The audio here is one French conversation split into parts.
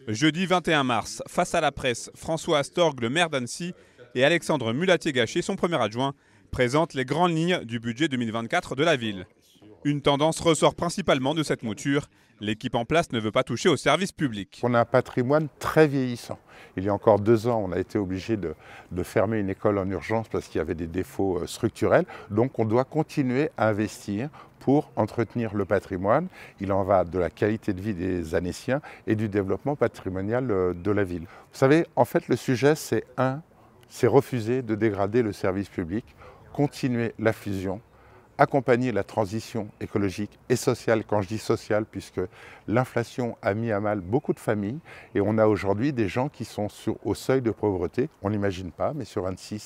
Jeudi 21 mars, face à la presse, François Astorg, le maire d'Annecy, et Alexandre Mulatier-Gachet, son premier adjoint, présentent les grandes lignes du budget 2024 de la ville. Une tendance ressort principalement de cette mouture. L'équipe en place ne veut pas toucher au service public. On a un patrimoine très vieillissant. Il y a encore 2 ans, on a été obligé de fermer une école en urgence parce qu'il y avait des défauts structurels. Donc on doit continuer à investir pour entretenir le patrimoine. Il en va de la qualité de vie des Annéciens et du développement patrimonial de la ville. Vous savez, en fait, le sujet, c'est refuser de dégrader le service public, continuer la fusion, accompagner la transition écologique et sociale, quand je dis sociale, puisque l'inflation a mis à mal beaucoup de familles et on a aujourd'hui des gens qui sont au seuil de pauvreté. On n'imagine pas, mais sur Annecy,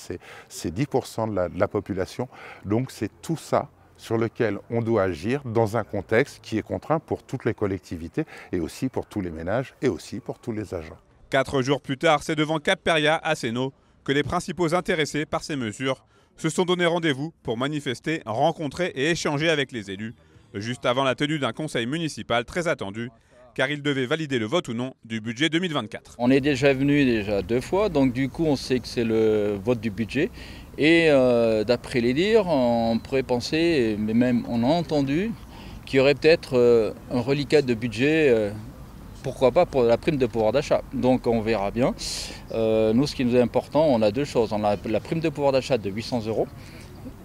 c'est 10% de la population. Donc c'est tout ça sur lequel on doit agir dans un contexte qui est contraint pour toutes les collectivités et aussi pour tous les ménages et aussi pour tous les agents. 4 jours plus tard, c'est devant Cap Peria, à Sénaux, que les principaux intéressés par ces mesures se sont donné rendez-vous pour manifester, rencontrer et échanger avec les élus, juste avant la tenue d'un conseil municipal très attendu, car ils devaient valider le vote ou non du budget 2024. On est déjà venu 2 fois, donc du coup on sait que c'est le vote du budget. Et d'après les dires, on pourrait penser, mais même on a entendu, qu'il y aurait peut-être un reliquat de budget, pourquoi pas pour la prime de pouvoir d'achat. Donc on verra bien. Nous, ce qui nous est important, on a 2 choses. On a la prime de pouvoir d'achat de 800 €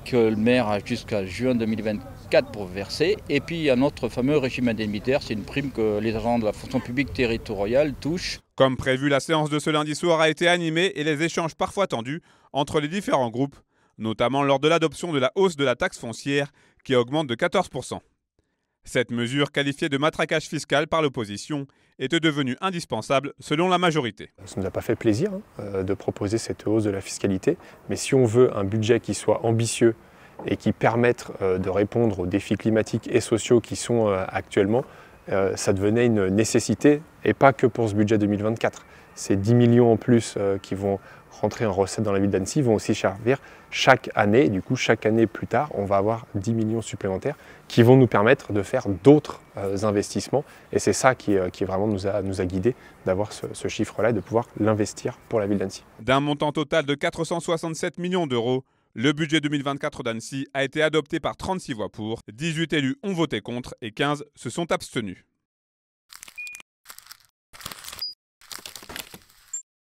que le maire a jusqu'à juin 2024 pour verser. Et puis il y a notre fameux régime indemnitaire, c'est une prime que les agents de la fonction publique territoriale touchent. Comme prévu, la séance de ce lundi soir a été animée et les échanges parfois tendus entre les différents groupes, notamment lors de l'adoption de la hausse de la taxe foncière qui augmente de 14%. Cette mesure, qualifiée de matraquage fiscal par l'opposition, était devenue indispensable selon la majorité. Ça ne nous a pas fait plaisir de proposer cette hausse de la fiscalité, mais si on veut un budget qui soit ambitieux et qui permette de répondre aux défis climatiques et sociaux qui sont actuellement, ça devenait une nécessité, et pas que pour ce budget 2024. Ces 10 millions en plus qui vont rentrer en recettes dans la ville d'Annecy vont aussi servir chaque année. Et du coup, chaque année plus tard, on va avoir 10 millions supplémentaires qui vont nous permettre de faire d'autres investissements. Et c'est ça qui vraiment nous a guidés, d'avoir ce chiffre-là et de pouvoir l'investir pour la ville d'Annecy. D'un montant total de 467 millions d'euros, le budget 2024 d'Annecy a été adopté par 36 voix pour, 18 élus ont voté contre et 15 se sont abstenus.